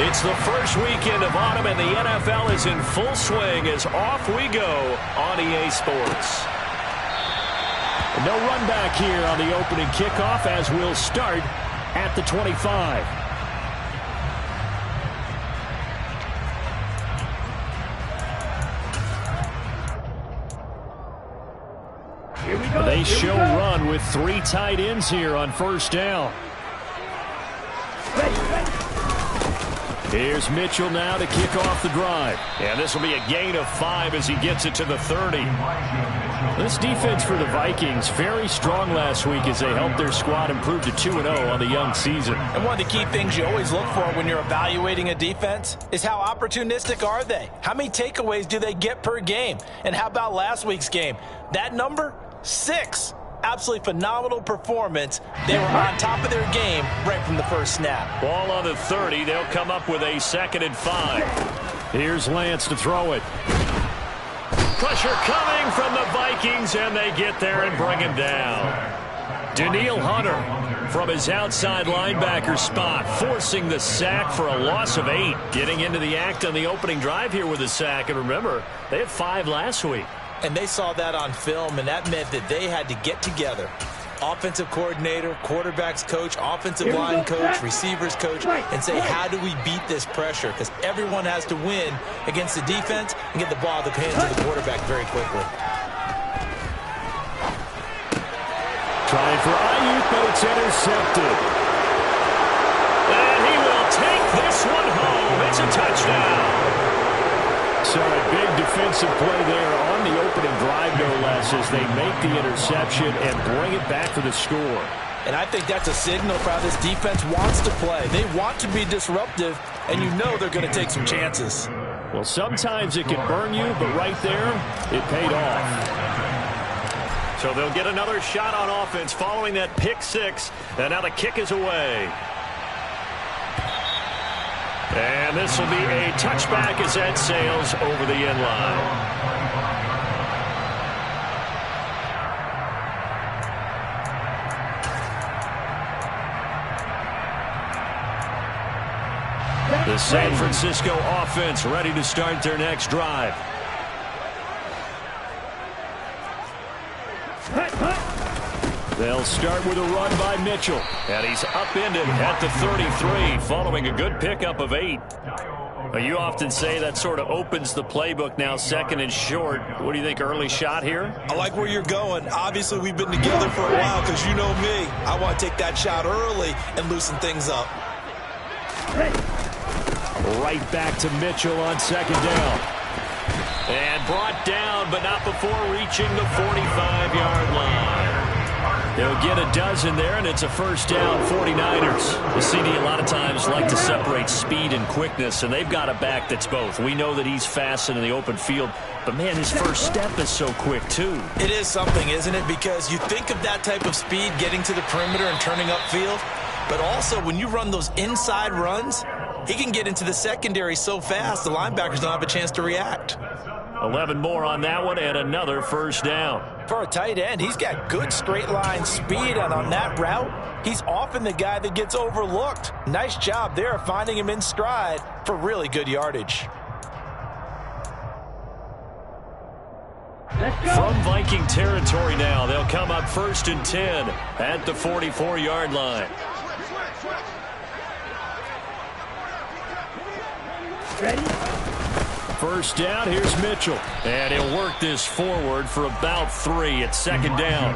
It's the first weekend of autumn, and the NFL is in full swing as off we go on EA Sports. No run back here on the opening kickoff as we'll start at the 25. They show run with 3 tight ends here on first down. Here's Mitchell now to kick off the drive. And this will be a gain of 5 as he gets it to the 30. This defense for the Vikings, very strong last week as they helped their squad improve to 2-0 on the young season. And one of the key things you always look for when you're evaluating a defense is how opportunistic are they? How many takeaways do they get per game? And how about last week's game? That number? 6. Absolutely phenomenal performance. They were on top of their game right from the first snap. Ball on the 30. They'll come up with a 2nd and 5. Here's Lance to throw it. Pressure coming from the Vikings, and they get there and bring him down. Danielle Hunter from his outside linebacker spot, forcing the sack for a loss of 8. Getting into the act on the opening drive here with a sack. And remember, they had 5 last week. And they saw that on film, and that meant that they had to get together. Offensive coordinator, quarterbacks coach, offensive line coach, receivers coach, and say, how do we beat this pressure? Because everyone has to win against the defense and get the ball out of the hands of the quarterback very quickly. Trying for Ayuk, but it's intercepted. And he will take this one home. It's a touchdown. So a big defensive play there on the opening drive, no less, as they make the interception and bring it back for the score. And I think that's a signal for how this defense wants to play. They want to be disruptive, and you know they're going to take some chances. Well, sometimes it can burn you, but right there, it paid off. So they'll get another shot on offense following that pick 6, and now the kick is away. And this will be a touchback as that sails over the end line. The San Francisco offense ready to start their next drive. They'll start with a run by Mitchell. And he's upended at the 33 following a good pickup of 8. You often say that sort of opens the playbook now, 2nd and short. What do you think, early shot here? I like where you're going. Obviously, we've been together for a while because you know me. I want to take that shot early and loosen things up. Right back to Mitchell on 2nd down. And brought down, but not before reaching the 45-yard line. They'll get a dozen there, and it's a first down, 49ers. The CD a lot of times like to separate speed and quickness, and they've got a back that's both. We know that he's fast in the open field, but, man, his first step is so quick, too. It is something, isn't it? Because you think of that type of speed getting to the perimeter and turning upfield, but also when you run those inside runs, he can get into the secondary so fast the linebackers don't have a chance to react. 11 more on that one, and another first down. For a tight end, he's got good straight line speed, and on that route, he's often the guy that gets overlooked. Nice job there finding him in stride for really good yardage. From Viking territory now, they'll come up 1st and 10 at the 44-yard line. Ready? First down, here's Mitchell. And he'll work this forward for about 3 at 2nd down.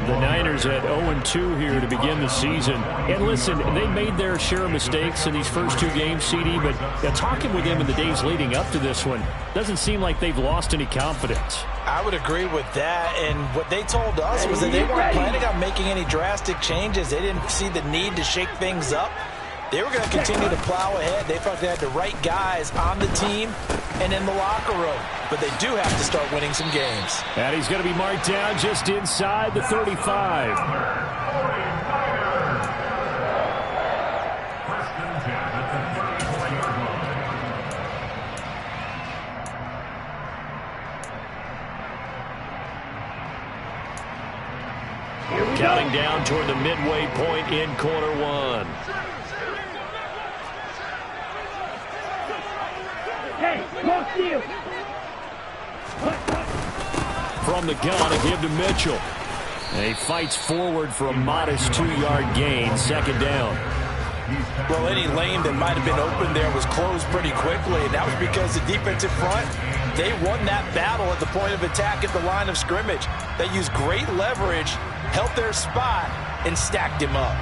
The Niners at 0-2 here to begin the season. And listen, they made their share of mistakes in these first 2 games, CD, but talking with them in the days leading up to this one, doesn't seem like they've lost any confidence. I would agree with that, and what they told us was that they weren't planning on making any drastic changes. They didn't see the need to shake things up. They were going to continue to plow ahead. They felt they had the right guys on the team and in the locker room. But they do have to start winning some games. And he's going to be marked down just inside the 35. Counting down toward the midway point in quarter 1. From the gun, a give to Mitchell. And he fights forward for a modest 2-yard gain, second down. Well, any lane that might have been open there was closed pretty quickly, and that was because the defensive front, they won that battle at the point of attack at the line of scrimmage. They used great leverage, held their spot, and stacked him up.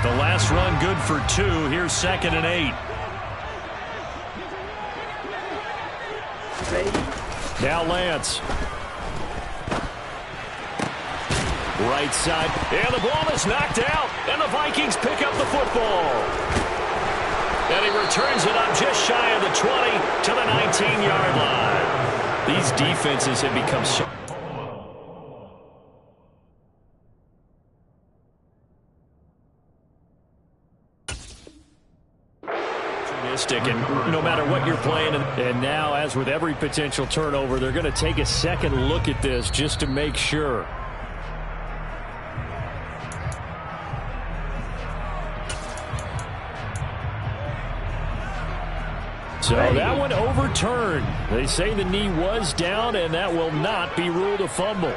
The last run good for 2. Here's 2nd and 8. Now Lance. Right side, and the ball is knocked out, and the Vikings pick up the football. And he returns it up just shy of the 20 to the 19-yard line. These defenses have become so... And no matter what you're playing, and now, as with every potential turnover, they're going to take a second look at this just to make sure. So that one overturned. They say the knee was down, and that will not be ruled a fumble.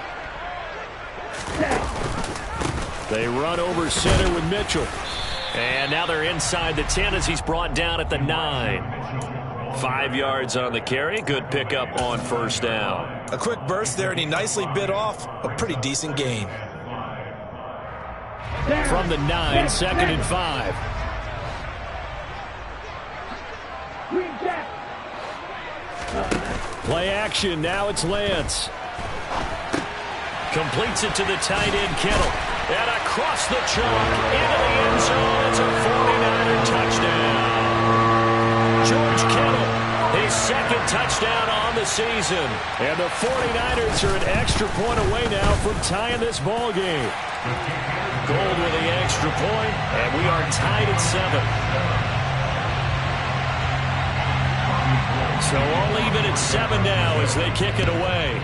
They run over center with Mitchell. And now they're inside the 10 as he's brought down at the 9. 5 yards on the carry. Good pickup on first down. A quick burst there, and he nicely bit off a pretty decent gain. From the 9, 2nd and 5. Play action. Now it's Lance. Completes it to the tight end, Kittle. And across the chalk into the end zone. It's a 49er touchdown. George Kittle, his 2nd touchdown on the season. And the 49ers are an extra point away now from tying this ball game. Gold with the extra point, and we are tied at 7. So all even at 7 now as they kick it away.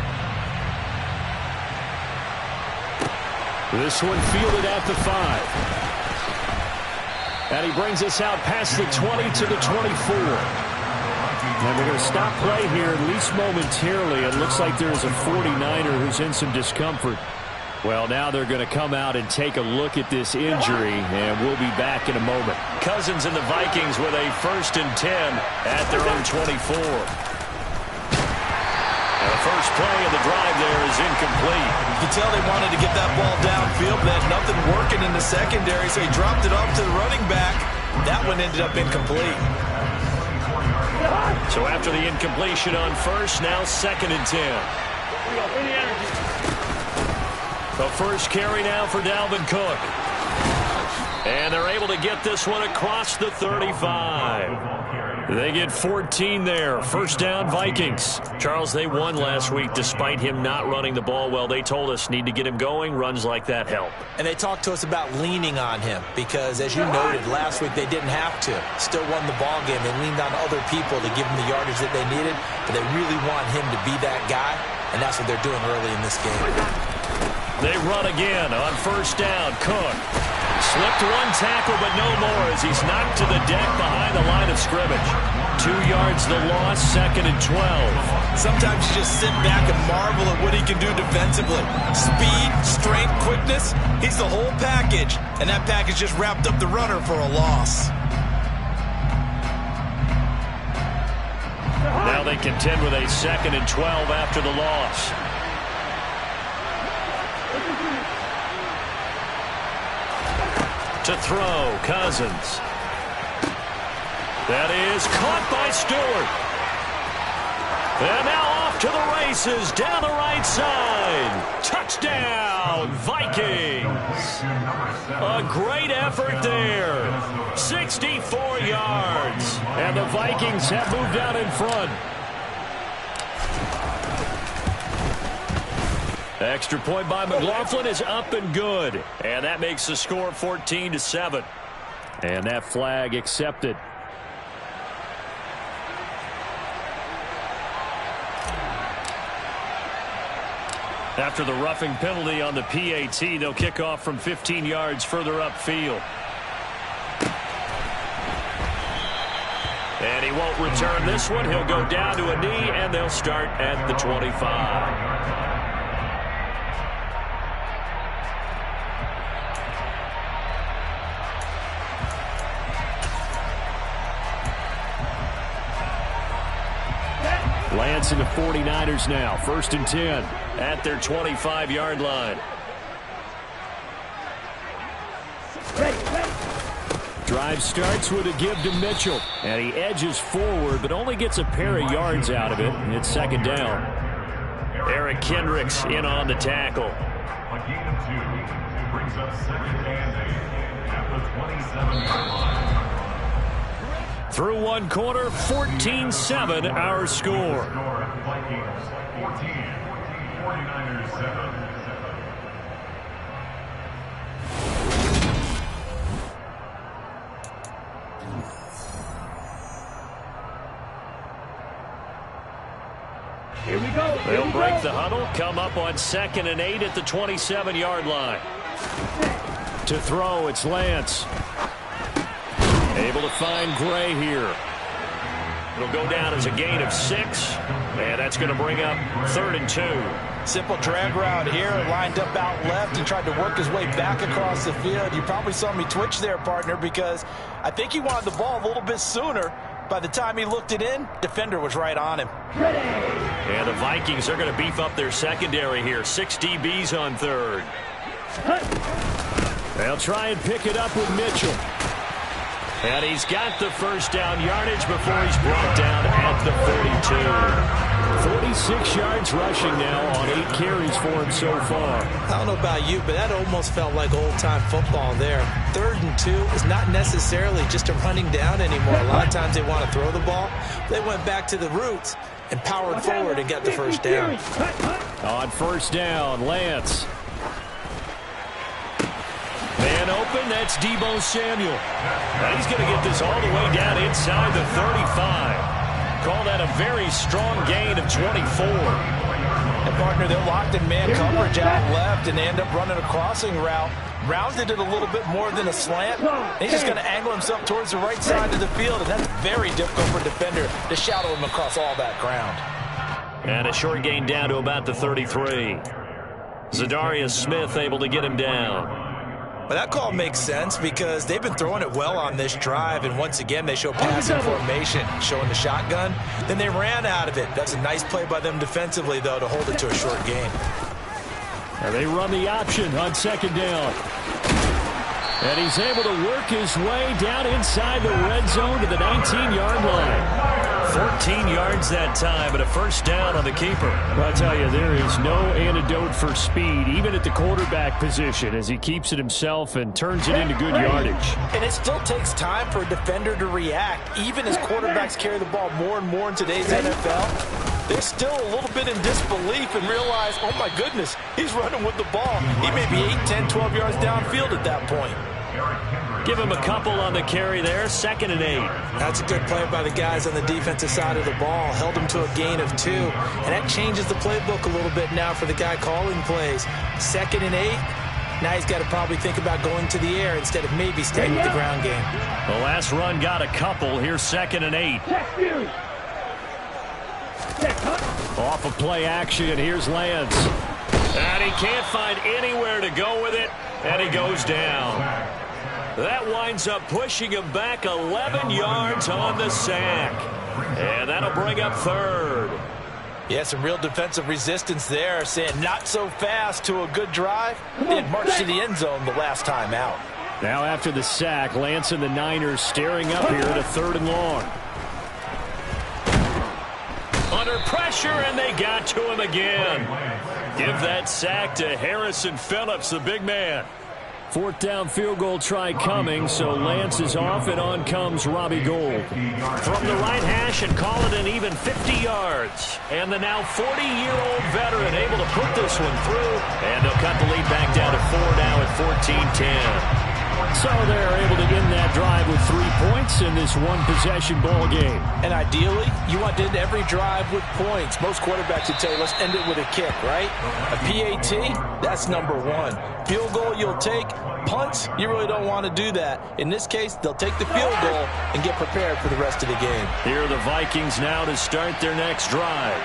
This one fielded at the 5. And he brings us out past the 20 to the 24. And we're going to stop play here, at least momentarily. It looks like there's a 49er who's in some discomfort. Well, now they're going to come out and take a look at this injury, and we'll be back in a moment. Cousins and the Vikings with a 1st and 10 at their own 24. And the first play of the drive there is incomplete. You can tell they wanted to get that ball downfield, but had nothing working in the secondary, so he dropped it off to the running back. That one ended up incomplete. So after the incompletion on first, now 2nd and 10. The first carry now for Dalvin Cook. And they're able to get this one across the 35. They get 14 there. First down, Vikings. Charles, they won last week despite him not running the ball well. They told us need to get him going. Runs like that help. And they talked to us about leaning on him because, as you noted, last week they didn't have to. Still won the ball game. They leaned on other people to give him the yardage that they needed, but they really want him to be that guy, and that's what they're doing early in this game. They run again on first down. Cook slipped one tackle, but no more as he's knocked to the deck behind the line of scrimmage. 2 yards the loss, 2nd and 12. Sometimes you just sit back and marvel at what he can do defensively. Speed, strength, quickness, he's the whole package. And that package just wrapped up the runner for a loss. Now they contend with a 2nd and 12 after the loss. To throw, Cousins. That is caught by Stewart. And now off to the races down the right side. Touchdown, Vikings. A great effort there. 64 yards. And the Vikings have moved out in front. Extra point by McLaughlin is up and good. And that makes the score 14-7. And that flag accepted. After the roughing penalty on the PAT, they'll kick off from 15 yards further upfield. And he won't return this one. He'll go down to a knee, and they'll start at the 25. Lance and the 49ers now. 1st and 10 at their 25-yard line. Drive starts with a give to Mitchell. And he edges forward, but only gets a pair of yards out of it. And it's 2nd down. Eric Kendricks in on the tackle. A gain of 2 brings up 2nd and 8 at the 27-yard line. Through one quarter, 14-7 our score. Vikings 14, 49ers 7. Here we go. They'll break the huddle, come up on 2nd and 8 at the 27-yard line. To throw, it's Lance. Able to find Gray here. It'll go down as a gain of 6, and that's going to bring up 3rd and 2. Simple drag route here, lined up out left and tried to work his way back across the field. You probably saw me twitch there, partner, because I think he wanted the ball a little bit sooner. By the time he looked it in, defender was right on him. And the Vikings are going to beef up their secondary here. 6 DBs on 3rd. They'll try and pick it up with Mitchell. And he's got the first down yardage before he's brought down at the 42. 46 yards rushing now on 8 carries for him so far. I don't know about you, but that almost felt like old-time football there. 3rd and 2 is not necessarily just a running down anymore. A lot of times they want to throw the ball. They went back to the roots and powered forward and got the first down. On 1st down, Lance. Man open, that's Deebo Samuel. Now he's going to get this all the way down inside the 35. Call that a very strong gain of 24. And, partner, they're locked in man coverage out left, and they end up running a crossing route. Rounded it a little bit more than a slant. He's just going to angle himself towards the right side of the field, and that's very difficult for a defender to shadow him across all that ground. And a short gain down to about the 33. Zadarius Smith able to get him down. Well, that call makes sense because they've been throwing it well on this drive, and once again they show passing formation, showing the shotgun. Then they ran out of it. That's a nice play by them defensively, though, to hold it to a short gain. And they run the option on 2nd down. And he's able to work his way down inside the red zone to the 19-yard line. 14 yards that time, but a first down on the keeper. Well, I'll tell you, there is no antidote for speed, even at the quarterback position, as he keeps it himself and turns it into good yardage. And it still takes time for a defender to react. Even as quarterbacks carry the ball more and more in today's NFL, they're still a little bit in disbelief and realize, oh my goodness, he's running with the ball. He may be 8, 10, 12 yards downfield at that point. Give him a couple on the carry there. 2nd and 8. That's a good play by the guys on the defensive side of the ball. Held him to a gain of 2. And that changes the playbook a little bit now for the guy calling plays. 2nd and 8. Now he's got to probably think about going to the air instead of maybe staying with the ground game. The last run got a couple. Here's 2nd and 8. Off of play action. Here's Lance. And he can't find anywhere to go with it. And he goes down. That winds up pushing him back 11 yards on the sack. And that'll bring up 3rd. Yeah, some real defensive resistance there, saying not so fast to a good drive. They had marched to the end zone the last time out. Now after the sack, Lance and the Niners staring up here at a 3rd and long. Under pressure, and they got to him again. Give that sack to Harrison Phillips, the big man. 4th down field goal try coming, so Lance is off, and on comes Robbie Gould. From the right hash and call it an even 50 yards. And the now 40-year-old veteran able to put this one through, and they'll cut the lead back down to 4 now at 14-10. So they're able to end that drive with 3 points in this one-possession ball game. And ideally, you want to end every drive with points. Most quarterbacks would tell you, let's end it with a kick, right? A PAT, that's number one. Field goal you'll take. Punts, you really don't want to do that. In this case, they'll take the field goal and get prepared for the rest of the game. Here are the Vikings now to start their next drive.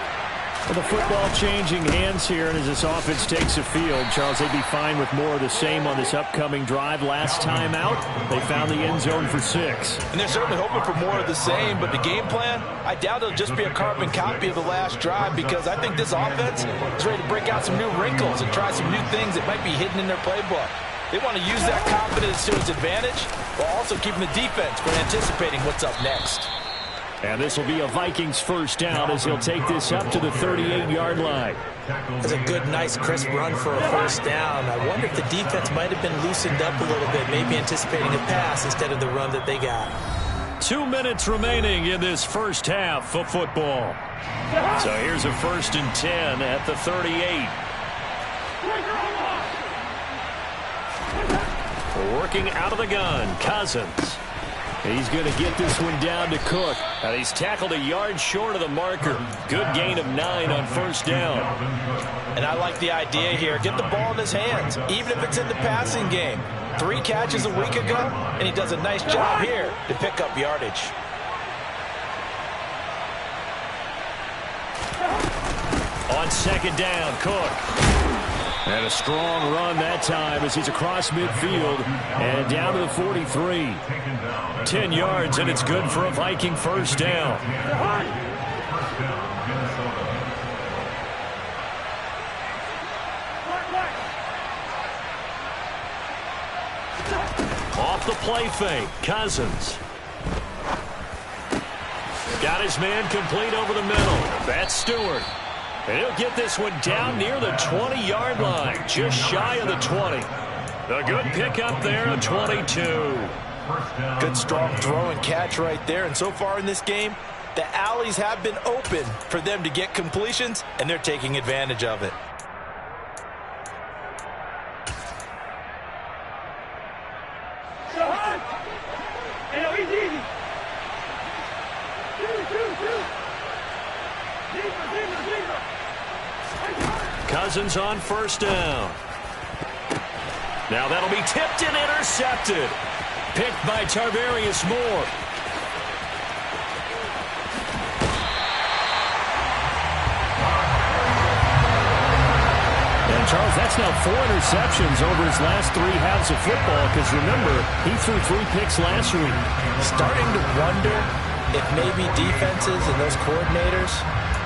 Well, the football changing hands here, and as this offense takes the field, Charles, they'd be fine with more of the same on this upcoming drive. Last time out, they found the end zone for 6. And they're certainly hoping for more of the same, but the game plan, I doubt it'll just be a carbon copy of the last drive, because I think this offense is ready to break out some new wrinkles and try some new things that might be hidden in their playbook. They want to use that confidence to its advantage, while also keeping the defense from anticipating what's up next. And this will be a Vikings first down as he'll take this up to the 38-yard line. That's a good, nice, crisp run for a first down. I wonder if the defense might have been loosened up a little bit, maybe anticipating a pass instead of the run that they got. 2 minutes remaining in this first half of football. So here's a 1st and 10 at the 38. Working out of the gun, Cousins. He's going to get this one down to Cook. And he's tackled a yard short of the marker. Good gain of 9 on first down. And I like the idea here. Get the ball in his hands, even if it's in the passing game. 3 catches a week ago, and he does a nice job here to pick up yardage. On second down, Cook. And a strong run that time as he's across midfield and down to the 43. 10 yards, and it's good for a Viking first down. Off the play fake, Cousins. Got his man complete over the middle. That's Stewart. And he'll get this one down near the 20-yard line, just shy of the 20. A good pickup there, a 22. Good strong throw and catch right there. And so far in this game, the alleys have been open for them to get completions, and they're taking advantage of it. Cousins on first down. Now that'll be tipped and intercepted. Picked by Tarvarius Moore. And Charles, that's now 4 interceptions over his last 3 halves of football, because remember, he threw 3 picks last week. Starting to wonder if maybe defenses and those coordinators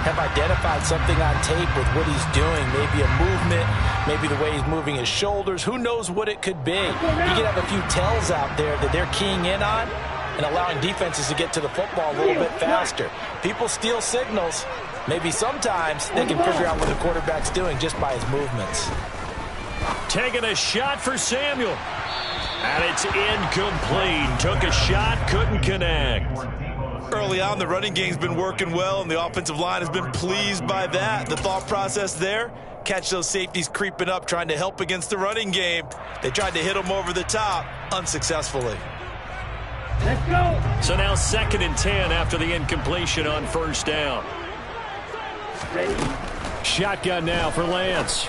have identified something on tape with what he's doing. Maybe a movement, maybe the way he's moving his shoulders. Who knows what it could be? You could have a few tells out there that they're keying in on and allowing defenses to get to the football a little bit faster. People steal signals. Maybe sometimes they can figure out what the quarterback's doing just by his movements. Taking a shot for Samuel. And it's incomplete. Took a shot, couldn't connect. Early on, the running game's been working well, and the offensive line has been pleased by that. The thought process there, catch those safeties creeping up, trying to help against the running game. They tried to hit them over the top, unsuccessfully. Let's go. So now 2nd and 10 after the incompletion on first down. Shotgun now for Lance.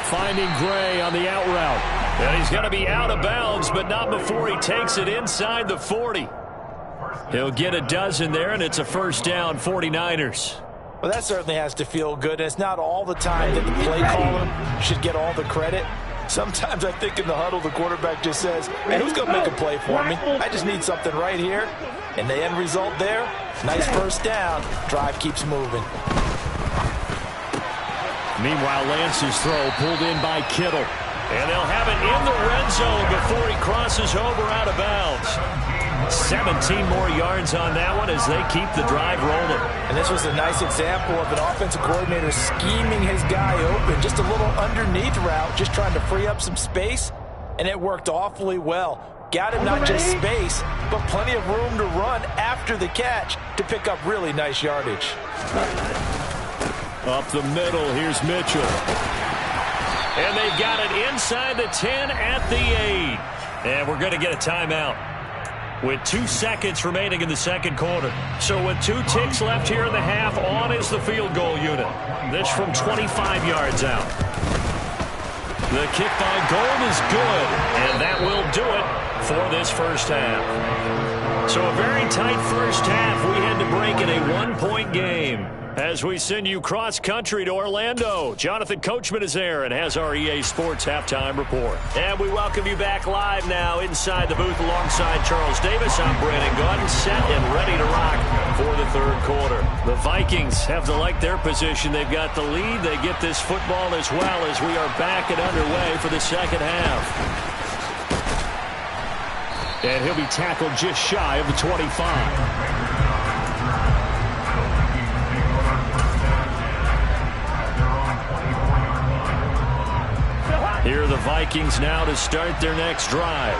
Finding Gray on the out route. And he's going to be out of bounds, but not before he takes it inside the 40. He'll get a dozen there, and it's a first down, 49ers. Well, that certainly has to feel good. It's not all the time that the play caller should get all the credit. Sometimes I think in the huddle, the quarterback just says, hey, who's going to make a play for me? I just need something right here. And the end result there, nice first down. Drive keeps moving. Meanwhile, Lance's throw pulled in by Kittle. And they'll have it in the red zone before he crosses over out of bounds. 17 more yards on that one as they keep the drive rolling. And this was a nice example of an offensive coordinator scheming his guy open. Just a little underneath route, just trying to free up some space. And it worked awfully well. Got him not just space, but plenty of room to run after the catch to pick up really nice yardage. Up the middle, here's Mitchell. And they've got it inside the 10 at the 8. And we're going to get a timeout with 2 seconds remaining in the second quarter. So with 2 ticks left here in the half, on is the field goal unit. This from 25 yards out. The kick by Gold is good, and that will do it for this first half. So a very tight first half. We had to break in a 1-point game. As we send you cross-country to Orlando, Jonathan Coachman is there and has our EA Sports halftime report. And we welcome you back live now inside the booth alongside Charles Davis. I'm Brandon Gaudin, set and ready to rock for the third quarter. The Vikings have to like their position. They've got the lead. They get this football as well as we are back and underway for the second half. And he'll be tackled just shy of the 25. Here are the Vikings now to start their next drive.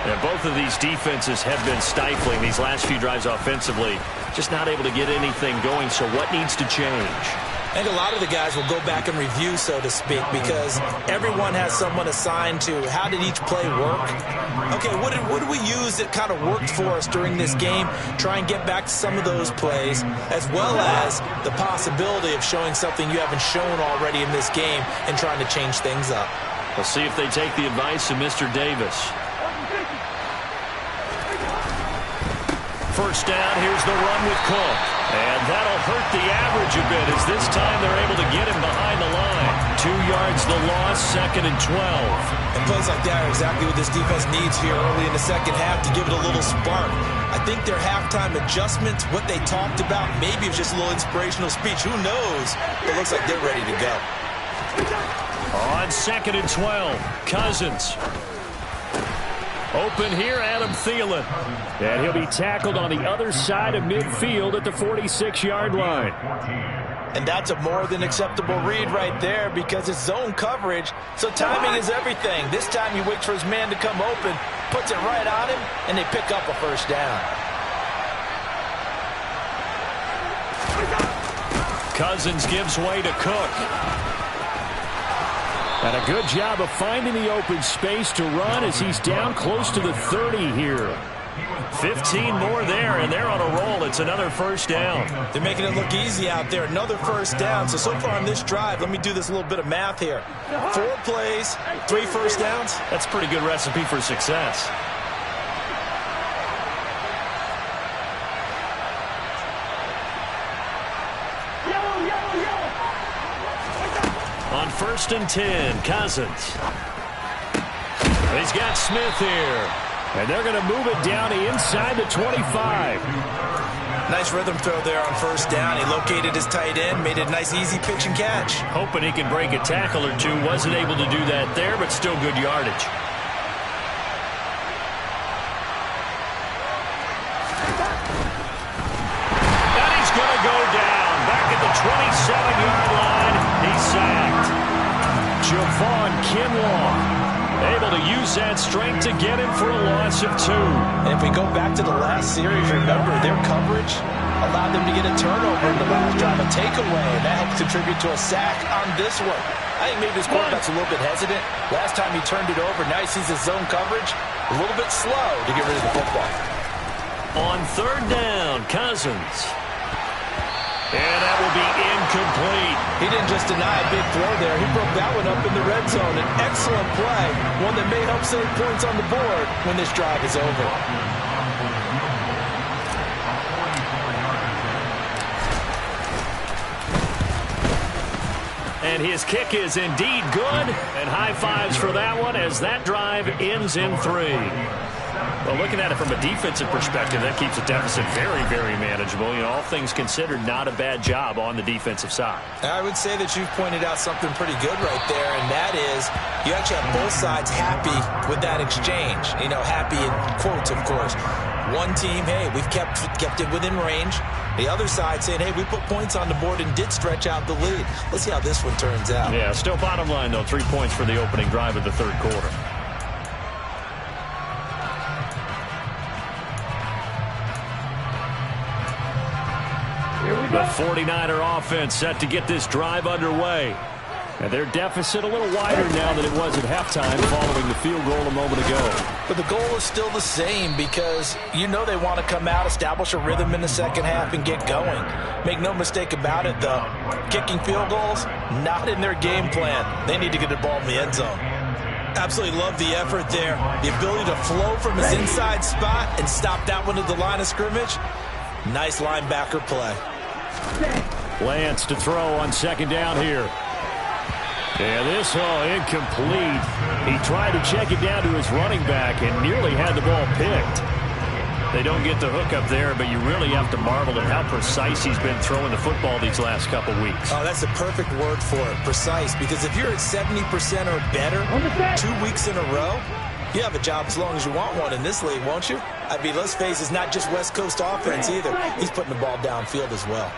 And both of these defenses have been stifling these last few drives offensively. Just not able to get anything going, so what needs to change? I think a lot of the guys will go back and review, so to speak, because everyone has someone assigned to how did each play work. Okay, what did we use that kind of worked for us during this game? Try and get back to some of those plays, as well as the possibility of showing something you haven't shown already in this game and trying to change things up. We'll see if they take the advice of Mr. Davis. First down, here's the run with Cook. And that'll hurt the average a bit as this time they're able to get him behind the line. 2 yards the loss, 2nd and 12. And plays like that are exactly what this defense needs here early in the second half to give it a little spark. I think their halftime adjustments, what they talked about, maybe it was just a little inspirational speech. Who knows? It looks like they're ready to go. On 2nd and 12, Cousins. Open here, Adam Thielen. And he'll be tackled on the other side of midfield at the 46-yard line. And that's a more than acceptable read right there because it's zone coverage, so timing is everything. This time he waits for his man to come open, puts it right on him, and they pick up a first down. Cousins gives way to Cook. And a good job of finding the open space to run as he's down close to the 30 here. 15 more there, and they're on a roll. It's another first down. They're making it look easy out there. Another first down. So far on this drive, let me do this little bit of math here. 4 plays, 3 first downs. That's a pretty good recipe for success. On 1st and 10, Cousins. He's got Smith here. And they're going to move it down to inside the 25. Nice rhythm throw there on first down. He located his tight end, made it a nice easy pitch and catch. Hoping he can break a tackle or two. Wasn't able to do that there, but still good yardage. And he's going to go down. Back at the 27-yard line. He's sacked. Javon Kinlaw able to use that strength to get him for a loss of 2. And if we go back to the last series, remember their coverage allowed them to get a turnover in the last drive, a takeaway, and that helped contribute to a sack on this one. I think maybe this quarterback's a little bit hesitant. Last time he turned it over, now he sees his zone coverage a little bit slow to get rid of the football. On 3rd down, Cousins. And that will be incomplete. He didn't just deny a big throw there. He broke that one up in the red zone. An excellent play, one that may help save points on the board when this drive is over. And his kick is indeed good. And high fives for that one as that drive ends in 3. Well, looking at it from a defensive perspective, that keeps the deficit very, very manageable. You know, all things considered, not a bad job on the defensive side. I would say that you've pointed out something pretty good right there, and that is you actually have both sides happy with that exchange. You know, happy in quotes, of course. One team, hey, we've kept it within range. The other side saying, hey, we put points on the board and did stretch out the lead. Let's see how this one turns out. Yeah, still bottom line, though, 3 points for the opening drive of the third quarter. The 49er offense set to get this drive underway. And their deficit a little wider now than it was at halftime following the field goal a moment ago. But the goal is still the same because you know they want to come out, establish a rhythm in the second half, and get going. Make no mistake about it, though. Kicking field goals, not in their game plan. They need to get the ball in the end zone. Absolutely love the effort there. The ability to flow from his inside spot and stop that one at the line of scrimmage. Nice linebacker play. Lance to throw on second down here. And this, incomplete. He tried to check it down to his running back and nearly had the ball picked. They don't get the hook up there, but you really have to marvel at how precise he's been throwing the football these last couple weeks. Oh, that's a perfect word for it, precise, because if you're at 70% or better 2 weeks in a row, you have a job as long as you want one in this league, won't you? I mean, let's face it, it's not just West Coast offense either. He's putting the ball downfield as well.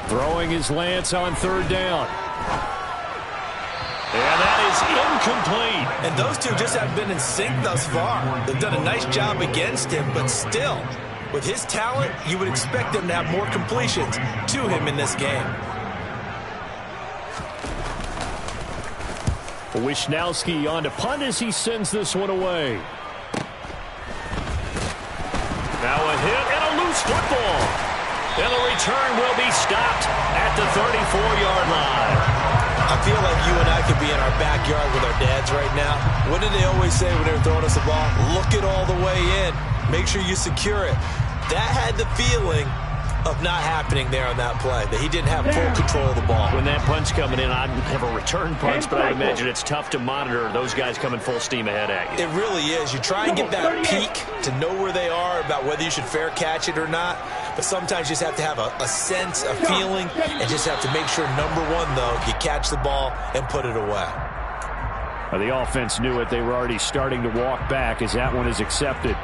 Throwing his Lance on third down. And that is incomplete. And those two just haven't been in sync thus far. They've done a nice job against him, but still, with his talent, you would expect them to have more completions to him in this game. Wisnowski on to punt as he sends this one away. Now a hit and a loose football. And the return will be stopped at the 34-yard line. I feel like you and I could be in our backyard with our dads right now. What did they always say when they were throwing us the ball? Look it all the way in. Make sure you secure it. That had the feeling of not happening there on that play, that he didn't have full control of the ball. When that punch coming in, I'd have a return punch, but I imagine it's tough to monitor those guys coming full steam ahead at you. It really is. You try and get that peek to know where they are about whether you should fair catch it or not, but sometimes you just have to have a sense, a feeling, and just have to make sure, number one, though, you catch the ball and put it away. Well, the offense knew it. They were already starting to walk back as that one is accepted.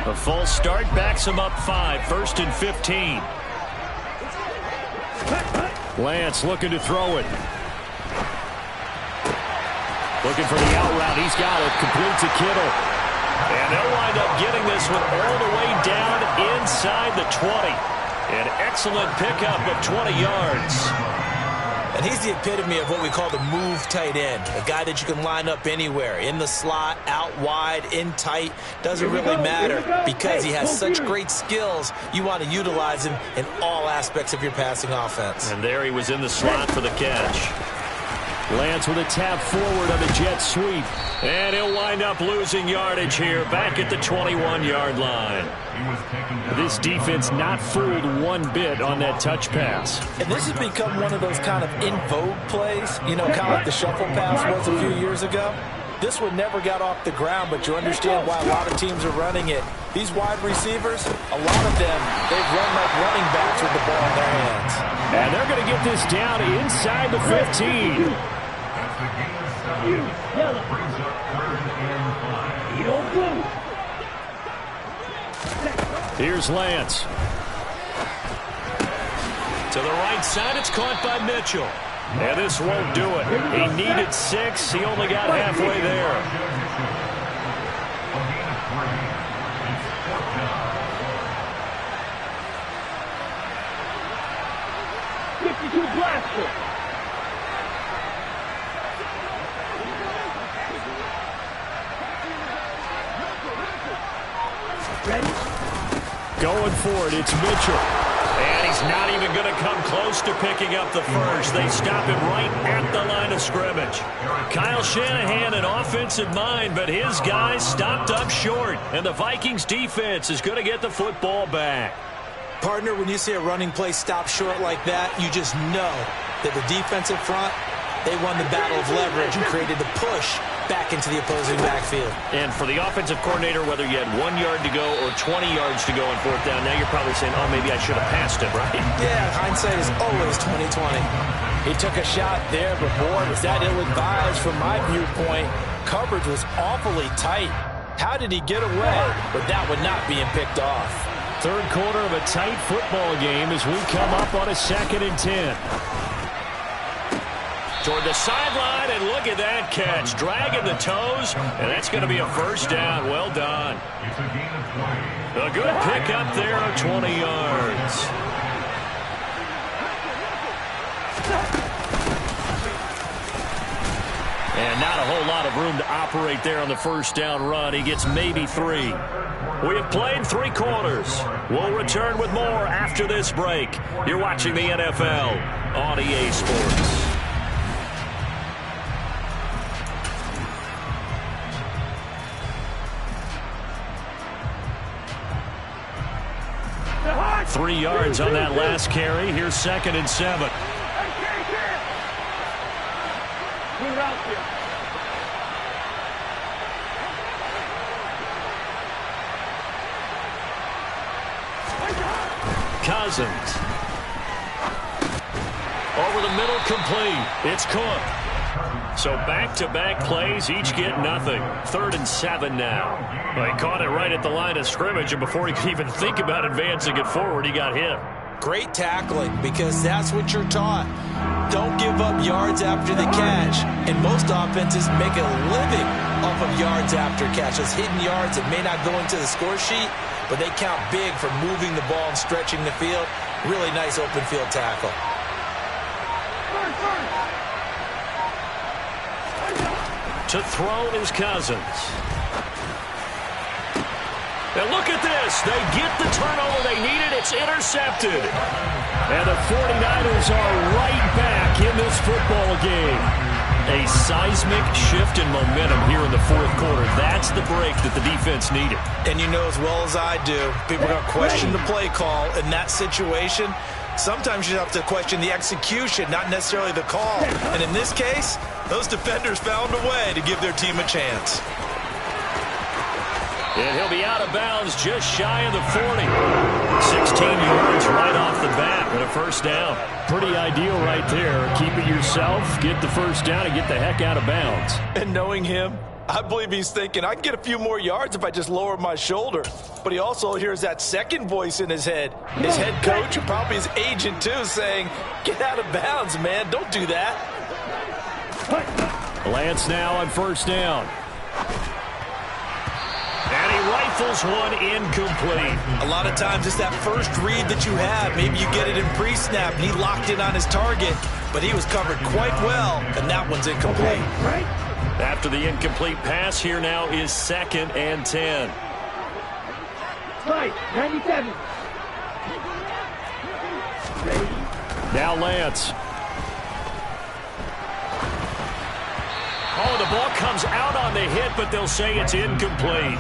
A false start backs him up 5, 1st and 15. Lance looking to throw it. Looking for the out route. He's got it. Complete to Kittle. And they'll wind up getting this one all the way down inside the 20. An excellent pickup of 20 yards. And he's the epitome of what we call the move tight end, a guy that you can line up anywhere, in the slot, out wide, in tight. Doesn't really matter because he has such great skills. You want to utilize him in all aspects of your passing offense. And there he was in the slot for the catch. Lance with a tap forward on the jet sweep. And he'll wind up losing yardage here back at the 21-yard line. This defense not fooled one bit on that touch pass. And this has become one of those kind of in vogue plays, you know, kind of like the shuffle pass was a few years ago. This one never got off the ground, but you understand why a lot of teams are running it. These wide receivers, a lot of them, they've run like running backs with the ball in their hands. And they're going to get this down inside the 15. Here's Lance. To the right side, it's caught by Mitchell. And this won't do it. He needed 6. He only got halfway there. Going for it, it's Mitchell. And he's not even going to come close to picking up the first. They stop him right at the line of scrimmage. Kyle Shanahan, an offensive mind, but his guys stopped up short. And the Vikings defense is going to get the football back. Partner, when you see a running play stop short like that, you just know that the defensive front, they won the battle of leverage and created the push back into the opposing backfield. And for the offensive coordinator, whether you had 1 yard to go or 20 yards to go on fourth down, now you're probably saying, oh, maybe I should have passed it, right? Yeah, hindsight is always 20/20. He took a shot there, but boy, was that ill-advised from my viewpoint. Coverage was awfully tight. How did he get away with that one not being picked off? Third quarter of a tight football game as we come up on a 2nd and 10. Toward the sideline, and look at that catch. Dragging the toes, and that's going to be a first down. Well done. It's a gain of 20. A good pickup there of 20 yards. And not a whole lot of room to operate there on the first down run. He gets maybe 3. We have played 3 quarters. We'll return with more after this break. You're watching the NFL on EA Sports. Three yards on that last carry. Here's 2nd and 7. Cousins. Over the middle, complete. It's Cook. So back-to-back plays, each get nothing. 3rd and 7 now. Well, he caught it right at the line of scrimmage, and before he could even think about advancing it forward, he got hit. Great tackling, because that's what you're taught. Don't give up yards after the catch. And most offenses make a living off of yards after catch. Those hidden yards that may not go into the score sheet, but they count big for moving the ball and stretching the field. Really nice open field tackle. To throw is Cousins. And look at this. They get the turnover they needed. It's intercepted. And the 49ers are right back in this football game. A seismic shift in momentum here in the 4th quarter. That's the break that the defense needed. And you know as well as I do, people are going to question the play call in that situation. Sometimes you have to question the execution, not necessarily the call. And in this case, those defenders found a way to give their team a chance. And he'll be out of bounds just shy of the 40. 16 yards right off the bat with a first down. Pretty ideal right there. Keep it yourself, get the first down, and get the heck out of bounds. And knowing him, I believe he's thinking, I can get a few more yards if I just lower my shoulder. But he also hears that second voice in his head. His head coach and probably his agent, too, saying, get out of bounds, man. Don't do that. Lance now on first down. And he rifles one incomplete. A lot of times it's that first read that you have. Maybe you get it in pre-snap, and he locked in on his target, but he was covered quite well, and that one's incomplete. After the incomplete pass, here now is 2nd and 10. Right, 97. Now Lance. Oh, the ball comes out on the hit, but they'll say it's incomplete.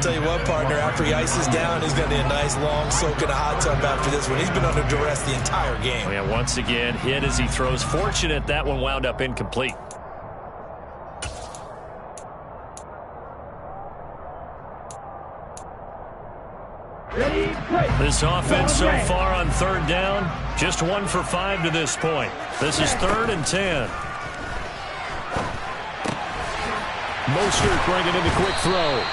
Tell you what, partner, after he ices down, he's going to need a nice long soak in a hot tub after this one. He's been under duress the entire game. Oh, yeah, once again, hit as he throws. Fortunate that one wound up incomplete. This offense so far on 3rd down, just 1 for 5 to this point. This is 3rd and 10. Mostert bringing in the quick throw.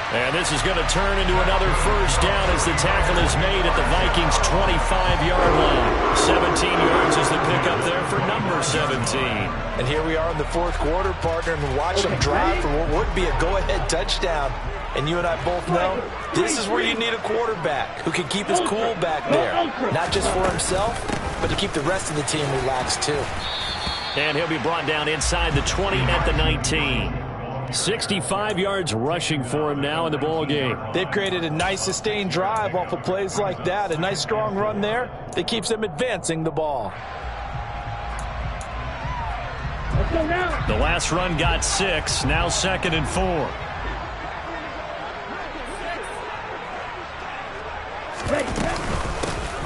And this is going to turn into another first down as the tackle is made at the Vikings' 25-yard line. 17 yards is the pickup there for number 17. And here we are in the 4th quarter, partner, and watch them drive for what would be a go-ahead touchdown. And you and I both know this is where you need a quarterback who can keep his cool back there. Not just for himself, but to keep the rest of the team relaxed too. And he'll be brought down inside the 20 at the 19. 65 yards rushing for him now in the ball game. They've created a nice sustained drive off of plays like that. A nice strong run there that keeps them advancing the ball. Let's go now. The last run got 6. Now 2nd and 4.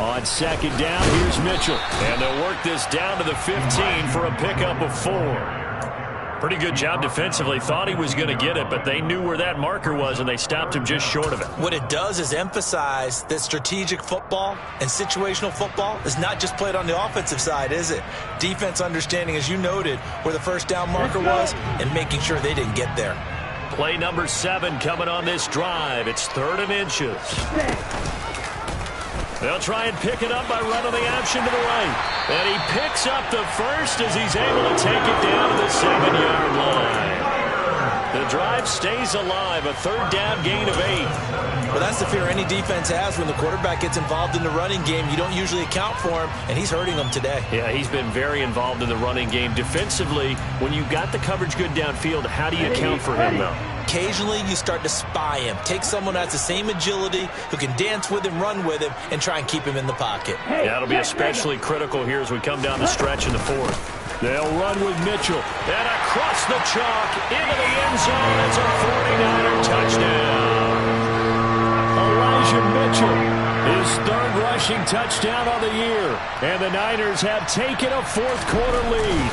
On 2nd down, here's Mitchell. And they'll work this down to the 15 for a pickup of 4. Pretty good job defensively. Thought he was going to get it, but they knew where that marker was, and they stopped him just short of it. What it does is emphasize that strategic football and situational football is not just played on the offensive side, is it? Defense understanding, as you noted, where the first down marker was and making sure they didn't get there. Play number 7 coming on this drive. It's 3rd and inches. They'll try and pick it up by running the option to the right. And he picks up the first as he's able to take it down to the 7-yard line. The drive stays alive, a third down gain of 8. Well, that's the fear any defense has when the quarterback gets involved in the running game. You don't usually account for him, and he's hurting them today. Yeah, he's been very involved in the running game. Defensively, when you've got the coverage good downfield, how do you account for him, though? Occasionally, you start to spy him. Take someone that has the same agility, who can dance with him, run with him, and try and keep him in the pocket. Yeah, that'll be especially critical here as we come down the stretch in the fourth. They'll run with Mitchell. And across the chalk, into the end zone. It's a 49er touchdown. Elijah Mitchell, his third rushing touchdown of the year. And the Niners have taken a fourth-quarter lead.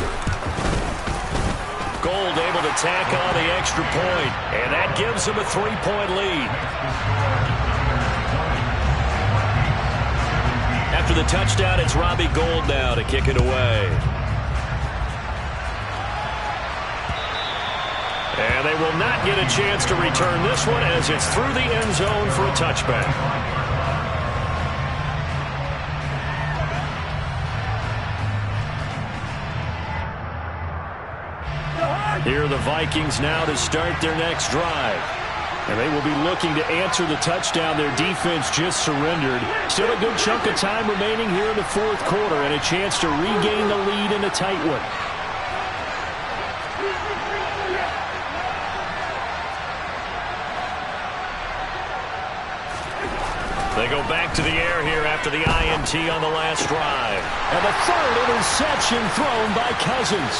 Gold able to tack on the extra point, and that gives him a 3-point lead. After the touchdown, it's Robbie Gould now to kick it away. And they will not get a chance to return this one as it's through the end zone for a touchback. Here are the Vikings now to start their next drive. And they will be looking to answer the touchdown their defense just surrendered. Still a good chunk of time remaining here in the fourth quarter and a chance to regain the lead in a tight one. They go back to the air here after the INT on the last drive. And the third interception thrown by Cousins.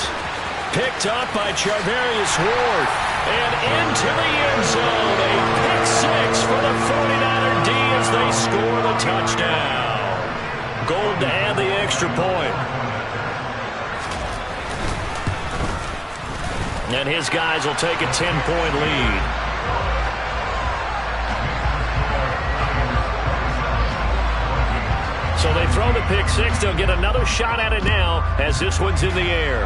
Picked up by Charvarius Ward. And into the end zone. A pick six for the 49er D as they score the touchdown. Gold to add the extra point. And his guys will take a 10-point lead. So they throw the pick six. They'll get another shot at it now as this one's in the air.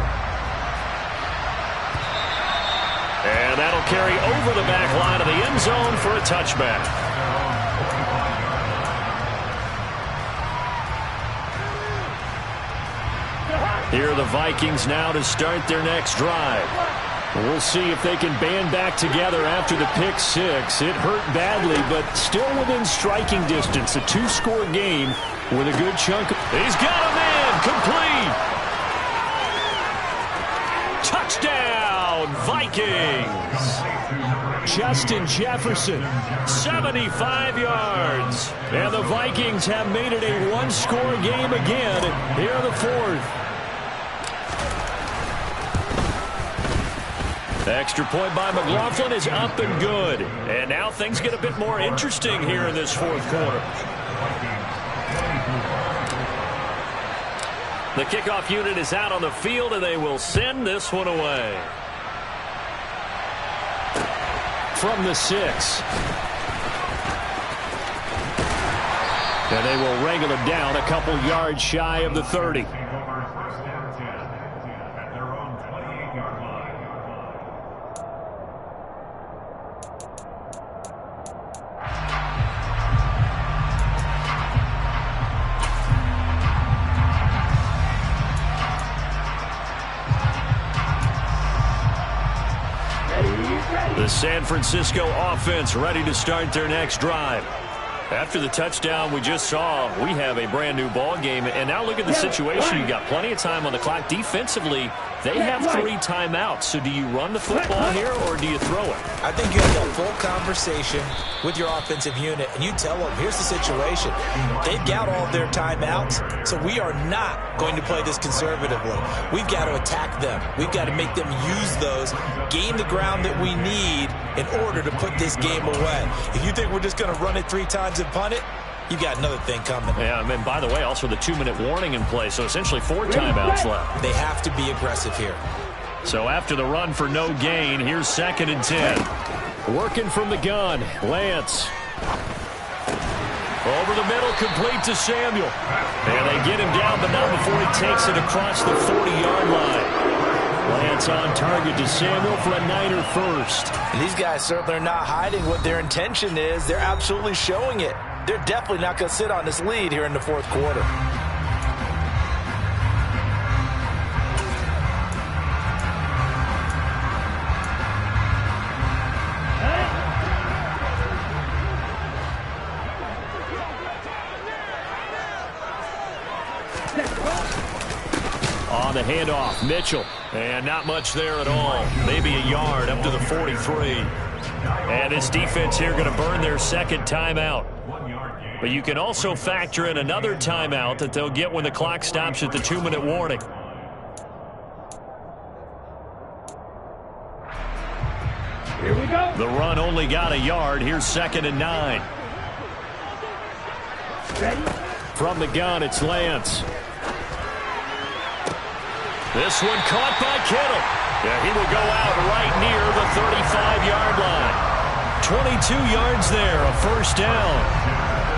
And that'll carry over the back line of the end zone for a touchback. Here are the Vikings now to start their next drive. We'll see if they can band back together after the pick six. It hurt badly, but still within striking distance. A two-score game with a good chunk. He's got a man complete. Touchdown, Vikings. Justin Jefferson, 75 yards. And the Vikings have made it a one-score game again here in the fourth. Extra point by McLaughlin is up and good. And now things get a bit more interesting here in this fourth quarter. The kickoff unit is out on the field, and they will send this one away. From the 6. And they will wrangle him down a couple yards shy of the 30. The San Francisco offense ready to start their next drive. After the touchdown we just saw, we have a brand new ball game. And now look at the situation. You got plenty of time on the clock. Defensively, they have 3 timeouts. So do you run the football here or do you throw it? I think you have a full conversation with your offensive unit, and you tell them, here's the situation. They've got all their timeouts, so we are not going to play this conservatively. We've got to attack them. We've got to make them use those, gain the ground that we need in order to put this game away. If you think we're just going to run it 3 times and punt it, you've got another thing coming. Yeah, I mean, by the way, also the 2-minute warning in play, so essentially 4 timeouts left. They have to be aggressive here. So after the run for no gain, here's 2nd and 10. Working from the gun, Lance. Over the middle, complete to Samuel. And they get him down, but not before he takes it across the 40-yard line. Lance on target to Samuel for a Niner first. And these guys certainly are not hiding what their intention is. They're absolutely showing it. they're definitely not going to sit on this lead here in the fourth quarter. On the handoff, Mitchell. And not much there at all. Maybe a yard up to the 43. And this defense here going to burn their second timeout. But you can also factor in another timeout that they'll get when the clock stops at the 2-minute warning. Here we go. The run only got a yard. Here's 2nd and 9. Ready? From the gun, it's Lance. This one caught by Kittle. Yeah, he will go out right near the 35-yard line. 22 yards there, a first down.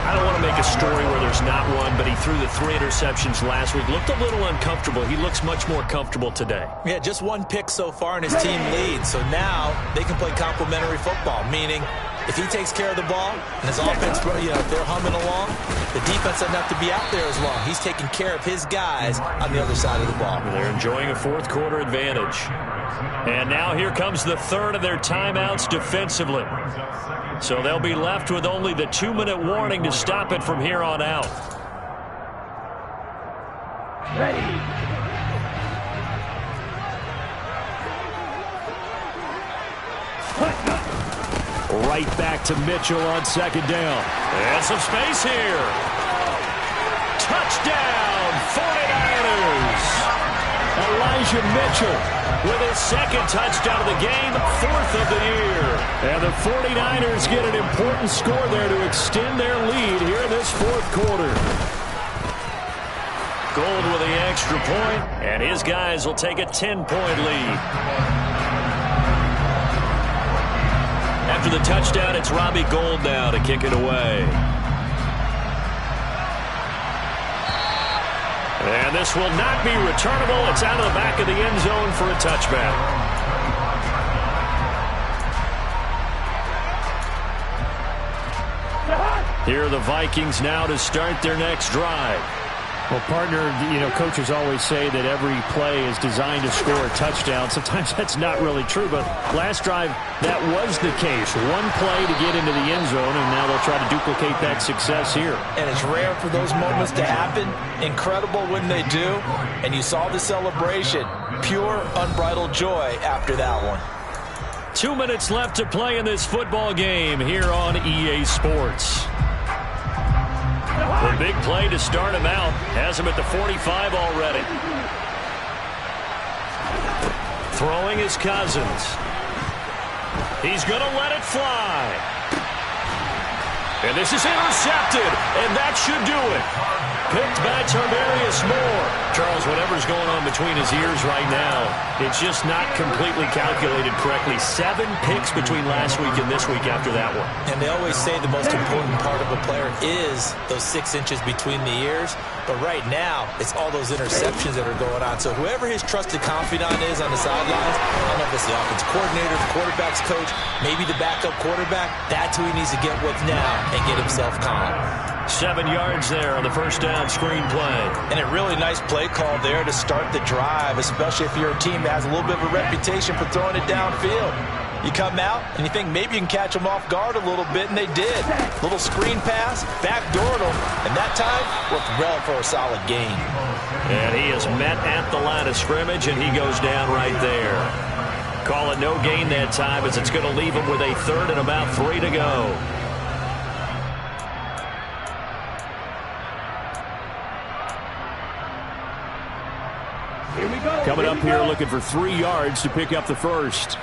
I don't want to make a story where there's not one, but he threw the 3 interceptions last week. Looked a little uncomfortable. He looks much more comfortable today. Yeah, just 1 pick so far, and his team leads. So now they can play complementary football, meaning if he takes care of the ball and his offense, if they're humming along, the defense doesn't have to be out there as long. He's taking care of his guys on the other side of the ball. They're enjoying a fourth quarter advantage. And now here comes the third of their timeouts defensively. So they'll be left with only the 2-minute warning to stop it from here on out. Ready? Right back to Mitchell on 2nd down. And some space here. Touchdown, 49ers. Elijah Mitchell with his 2nd touchdown of the game, 4th of the year. And the 49ers get an important score there to extend their lead here in this fourth quarter. Gold with the extra point, and his guys will take a 10-point lead. After the touchdown, it's Robbie Gould now to kick it away. And this will not be returnable. It's out of the back of the end zone for a touchback. Here are the Vikings now to start their next drive. Well, partner, coaches always say that every play is designed to score a touchdown. Sometimes that's not really true, but last drive, that was the case. 1 play to get into the end zone, and now they'll try to duplicate that success here. And it's rare for those moments to happen. Incredible when they do. And you saw the celebration. Pure, unbridled joy after that one. 2 minutes left to play in this football game here on EA Sports. The big play to start him out. Has him at the 45 already. Throwing his Cousins. He's going to let it fly. And this is intercepted. And that should do it. Picked by Tarvarius Moore. Charles, whatever's going on between his ears right now, it's just not completely calculated correctly. 7 picks between last week and this week after that one. And they always say the most important part of a player is those 6 inches between the ears. But right now, it's all those interceptions that are going on. So whoever his trusted confidant is on the sidelines, I don't know if it's the offense coordinator, the quarterback's coach, maybe the backup quarterback, that's who he needs to get with now and get himself calm. 7 yards there on the first down screen play. And a really nice play call there to start the drive, especially if you're a team that has a little bit of a reputation for throwing it downfield. You come out and you think maybe you can catch them off guard a little bit, and they did. Little screen pass, backdoored them, and that time worked well for a solid gain. And he is met at the line of scrimmage, and he goes down right there. Call it no gain that time, as it's going to leave him with a 3rd and about 3 to go. Here we go. Coming up here looking for 3 yards to pick up the first.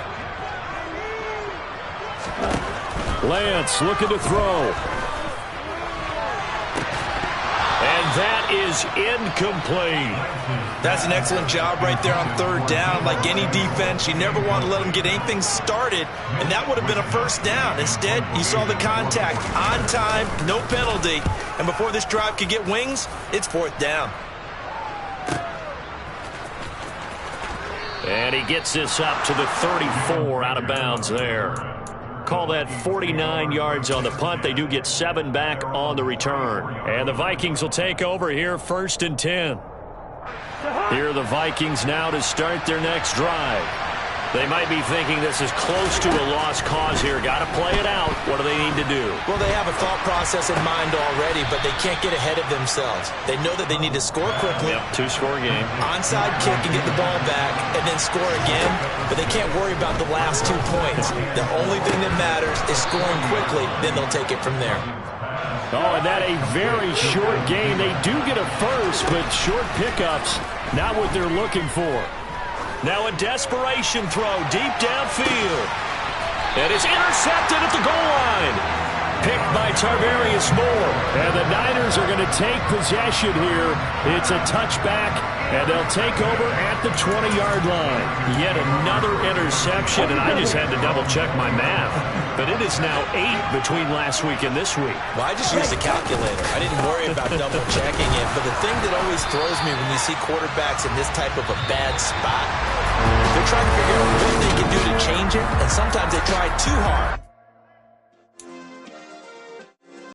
Lance looking to throw. And that is incomplete. That's an excellent job right there on 3rd down. Like any defense, you never want to let them get anything started, and that would have been a first down. Instead, you saw the contact on time, no penalty, and before this drive could get wings, it's 4th down. And he gets this up to the 34 out of bounds there. Call that 49 yards on the punt. They do get 7 back on the return. And the Vikings will take over here, 1st and 10. Here are the Vikings now to start their next drive. They might be thinking this is close to a lost cause here. Got to play it out. What do they need to do? Well, they have a thought process in mind already, but they can't get ahead of themselves. They know that they need to score quickly. Yep, 2-score game. Onside kick and get the ball back and then score again, but they can't worry about the last 2 points. The only thing that matters is scoring quickly, then they'll take it from there. Oh, and that a very short game. They do get a first, but short pickups, not what they're looking for. Now a desperation throw deep downfield. It is intercepted at the goal line. Picked by Tarvarius Moore. And the Niners are going to take possession here. It's a touchback, and they'll take over at the 20-yard line. Yet another interception, and I just had to double-check my math. But it is now 8 between last week and this week. Well, I just used a calculator. I didn't worry about double-checking it. But the thing that always throws me when you see quarterbacks in this type of a bad spot, they're trying to figure out what they can do to change it, and sometimes they try too hard.